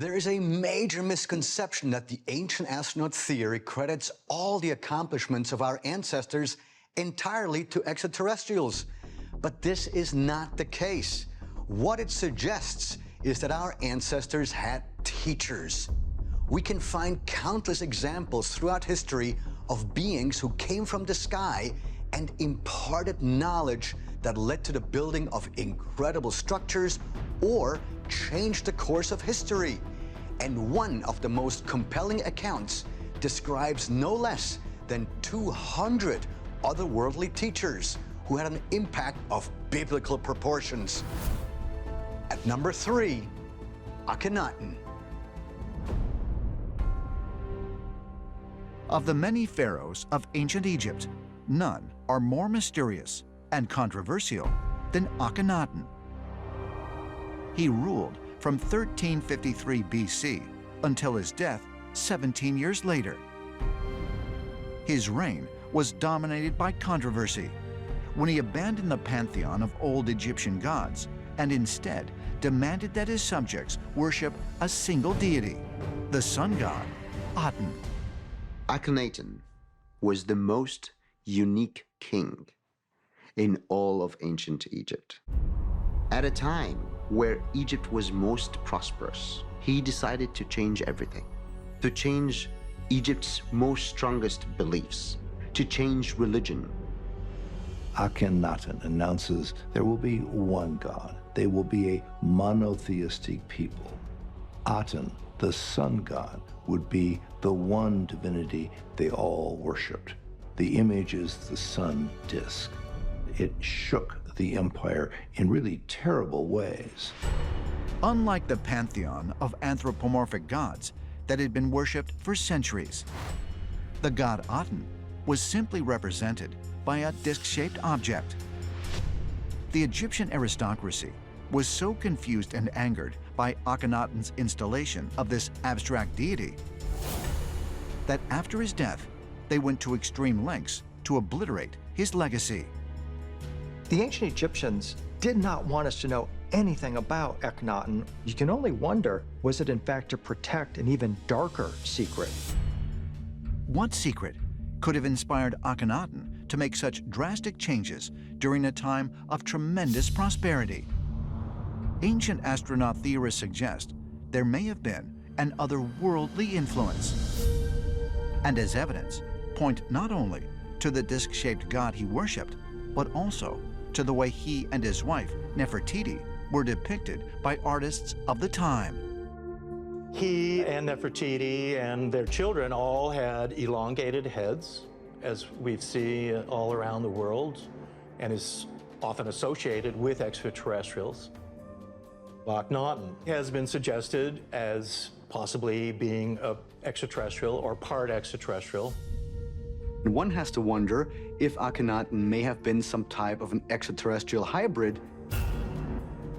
There is a major misconception that the ancient astronaut theory credits all the accomplishments of our ancestors entirely to extraterrestrials. But this is not the case. What it suggests is that our ancestors had teachers. We can find countless examples throughout history of beings who came from the sky and imparted knowledge that led to the building of incredible structures or changed the course of history. And one of the most compelling accounts describes no less than 200 otherworldly teachers who had an impact of biblical proportions. At number 3, Akhenaten. Of the many pharaohs of ancient Egypt, none are more mysterious and controversial than Akhenaten. He ruled from 1353 BC until his death 17 years later. His reign was dominated by controversy when he abandoned the pantheon of old Egyptian gods and instead demanded that his subjects worship a single deity, the sun god, Aten. Akhenaten was the most unique king in all of ancient Egypt. At a time where Egypt was most prosperous, he decided to change everything, to change Egypt's most strongest beliefs, to change religion. Akhenaten announces there will be one God. They will be a monotheistic people. Aten, the sun god, would be the one divinity they all worshipped. The image is the sun disk. It shook the empire in really terrible ways. Unlike the pantheon of anthropomorphic gods that had been worshipped for centuries, the god Aten was simply represented by a disc-shaped object. The Egyptian aristocracy was so confused and angered by Akhenaten's installation of this abstract deity that after his death, they went to extreme lengths to obliterate his legacy. The ancient Egyptians did not want us to know anything about Akhenaten. You can only wonder, was it in fact to protect an even darker secret? What secret could have inspired Akhenaten to make such drastic changes during a time of tremendous prosperity? Ancient astronaut theorists suggest there may have been an otherworldly influence. And as evidence, point not only to the disc-shaped god he worshipped, but also to the way he and his wife, Nefertiti, were depicted by artists of the time. He and Nefertiti and their children all had elongated heads, as we see all around the world, and is often associated with extraterrestrials. Akhenaten has been suggested as possibly being an extraterrestrial or part extraterrestrial. One has to wonder if Akhenaten may have been some type of an extraterrestrial hybrid,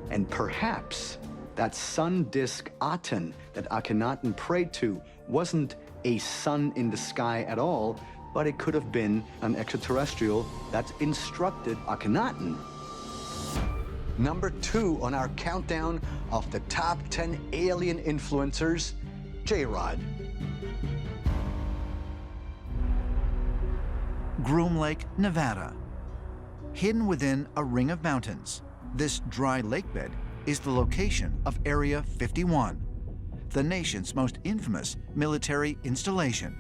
and perhaps that sun disk Aten that Akhenaten prayed to wasn't a sun in the sky at all, but it could have been an extraterrestrial that instructed Akhenaten. Number 2 on our countdown of the top 10 alien influencers, J-Rod. Groom Lake, Nevada. Hidden within a ring of mountains, this dry lakebed is the location of Area 51, the nation's most infamous military installation.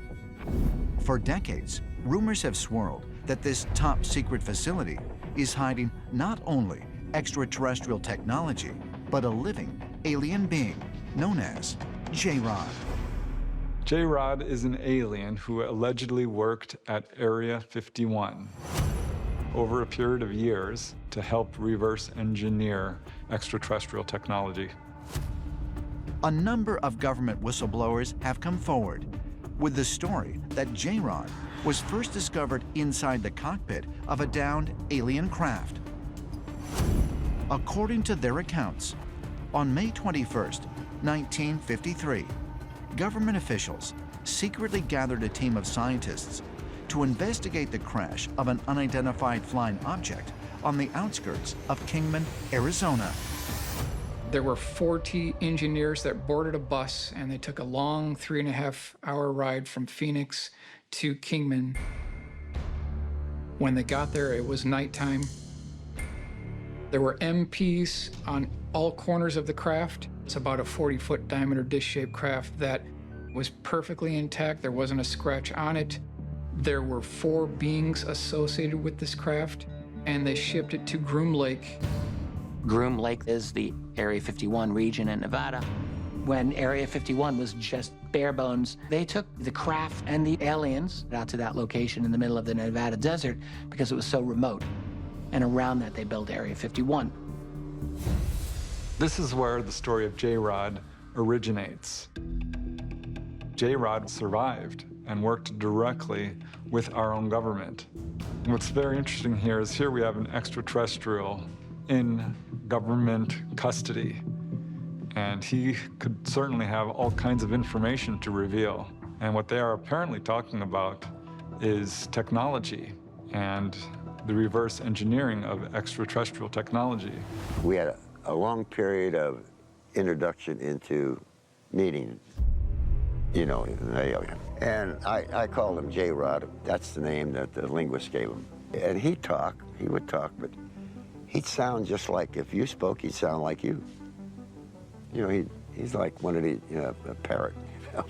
For decades, rumors have swirled that this top-secret facility is hiding not only extraterrestrial technology, but a living alien being known as J-Rod. J-Rod is an alien who allegedly worked at Area 51 over a period of years to help reverse engineer extraterrestrial technology. A number of government whistleblowers have come forward with the story that J-Rod was first discovered inside the cockpit of a downed alien craft. According to their accounts, on May 21st, 1953, government officials secretly gathered a team of scientists to investigate the crash of an unidentified flying object on the outskirts of Kingman, Arizona. There were 40 engineers that boarded a bus, and they took a long 3.5-hour ride from Phoenix to Kingman. When they got there, it was nighttime. There were MPs on all corners of the craft. It's about a 40-foot diameter dish-shaped craft that was perfectly intact. There wasn't a scratch on it. There were 4 beings associated with this craft, and they shipped it to Groom Lake. Groom Lake is the Area 51 region in Nevada. When Area 51 was just bare bones, they took the craft and the aliens out to that location in the middle of the Nevada desert because it was so remote. And around that, they built Area 51. This is where the story of J-Rod originates. J-Rod survived and worked directly with our own government. And what's very interesting here is here we have an extraterrestrial in government custody. And he could certainly have all kinds of information to reveal. And what they are apparently talking about is technology and the reverse engineering of extraterrestrial technology. We had a long period of introduction into meeting, you know, an alien. And I called him J-Rod. That's the name that the linguist gave him. And he would talk, but he'd sound just like, if you spoke, he'd sound like you. You know, he's like one of the, you know, a parrot, you know,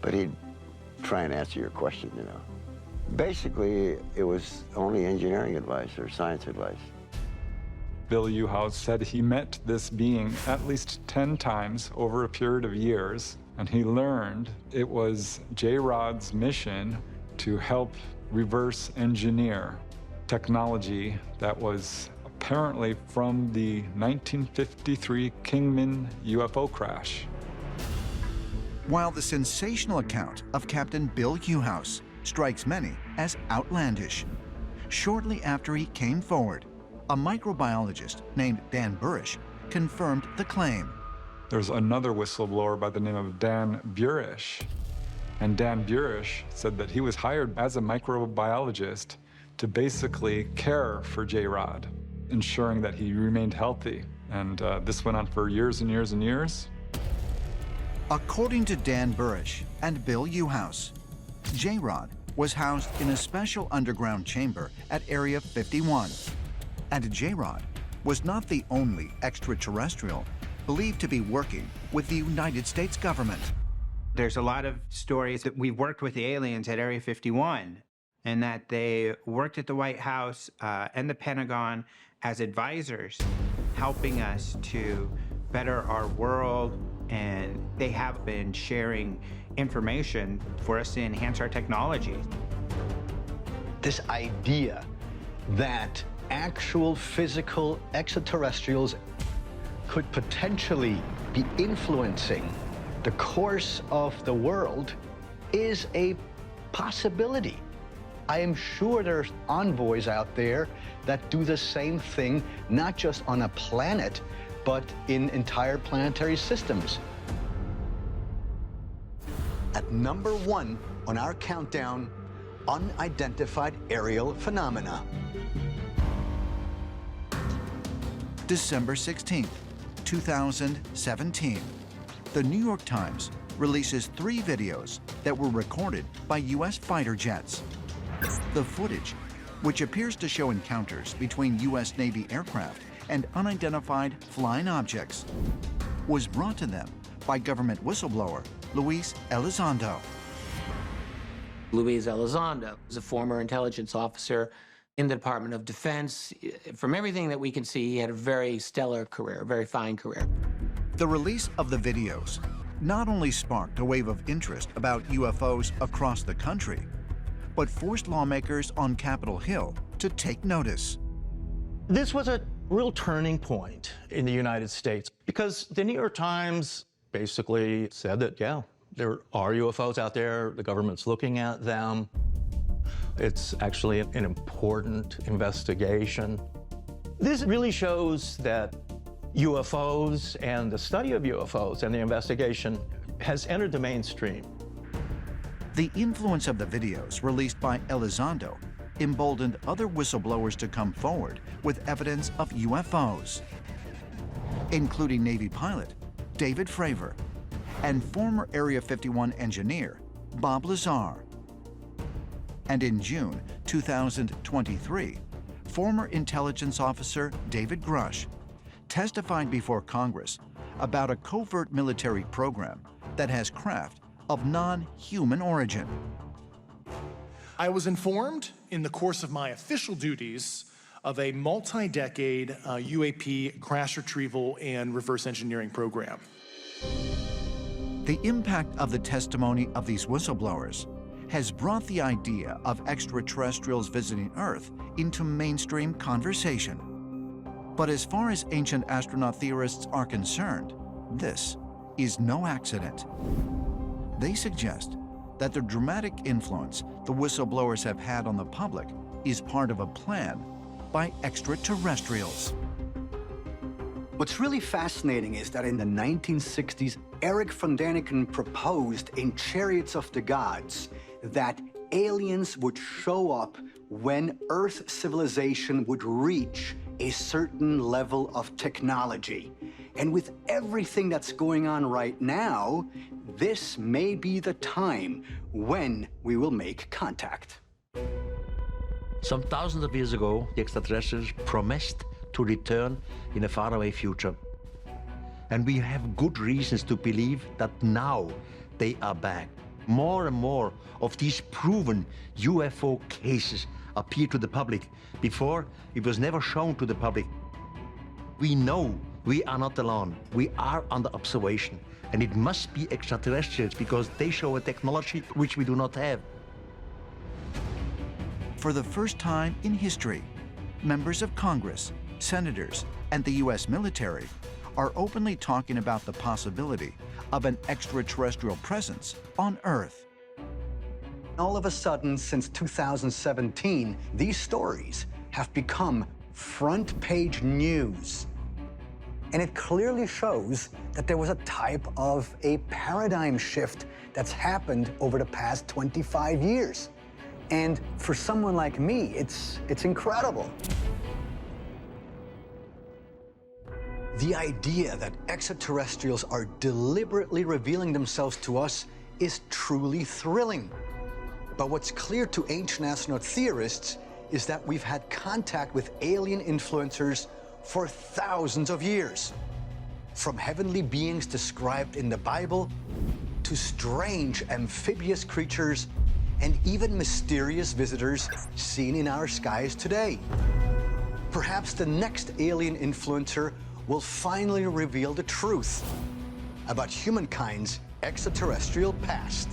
but he'd try and answer your question, you know. Basically, it was only engineering advice or science advice. Bill Uhouse said he met this being at least 10 times over a period of years, and he learned it was J-Rod's mission to help reverse engineer technology that was apparently from the 1953 Kingman UFO crash. While the sensational account of Captain Bill Uhouse strikes many as outlandish, shortly after he came forward, a microbiologist named Dan Burish confirmed the claim. There's another whistleblower by the name of Dan Burish. And Dan Burish said that he was hired as a microbiologist to basically care for J-Rod, ensuring that he remained healthy. And this went on for years and years and years. According to Dan Burish and Bill Uhouse, J-Rod was housed in a special underground chamber at Area 51. And J-Rod was not the only extraterrestrial believed to be working with the United States government. There's a lot of stories that we've worked with the aliens at Area 51 and that they worked at the White House and the Pentagon as advisors, helping us to better our world, and they have been sharing information for us to enhance our technology. This idea that actual physical extraterrestrials could potentially be influencing the course of the world is a possibility. I am sure there's envoys out there that do the same thing, not just on a planet, but in entire planetary systems. At number 1 on our countdown, unidentified aerial phenomena. December 16th, 2017. The New York Times releases 3 videos that were recorded by U.S. fighter jets. The footage, which appears to show encounters between U.S. Navy aircraft and unidentified flying objects, was brought to them by government whistleblower Luis Elizondo. Luis Elizondo is a former intelligence officer in the Department of Defense. From everything that we can see, he had a very stellar career, a very fine career. The release of the videos not only sparked a wave of interest about UFOs across the country, but forced lawmakers on Capitol Hill to take notice. This was a real turning point in the United States because the New York Times basically said that, yeah, there are UFOs out there, the government's looking at them. It's actually an important investigation. This really shows that UFOs and the study of UFOs and the investigation has entered the mainstream. The influence of the videos released by Elizondo emboldened other whistleblowers to come forward with evidence of UFOs. including Navy pilot David Fravor and former Area 51 engineer Bob Lazar. And in June 2023, former intelligence officer David Grush testified before Congress about a covert military program that has craft of non-human origin. I was informed in the course of my official duties of a multi-decade UAP crash retrieval and reverse engineering program. The impact of the testimony of these whistleblowers has brought the idea of extraterrestrials visiting Earth into mainstream conversation. But as far as ancient astronaut theorists are concerned, this is no accident. They suggest that the dramatic influence the whistleblowers have had on the public is part of a plan by extraterrestrials. What's really fascinating is that in the 1960s, Erich von Däniken proposed in Chariots of the Gods that aliens would show up when Earth civilization would reach a certain level of technology. And with everything that's going on right now, this may be the time when we will make contact. Some thousands of years ago, the extraterrestrials promised to return in a faraway future. And we have good reasons to believe that now they are back. More and more of these proven UFO cases appear to the public. Before, it was never shown to the public. We know we are not alone. We are under observation. And it must be extraterrestrials because they show a technology which we do not have. For the first time in history, members of Congress, senators, and the U.S. military are openly talking about the possibility of an extraterrestrial presence on Earth. All of a sudden, since 2017, these stories have become front-page news. And it clearly shows that there was a type of a paradigm shift that's happened over the past 25 years. And for someone like me, it's incredible. The idea that extraterrestrials are deliberately revealing themselves to us is truly thrilling. But what's clear to ancient astronaut theorists is that we've had contact with alien influencers for thousands of years. From heavenly beings described in the Bible, to strange amphibious creatures, and even mysterious visitors seen in our skies today. Perhaps the next alien influencer will finally reveal the truth about humankind's extraterrestrial past.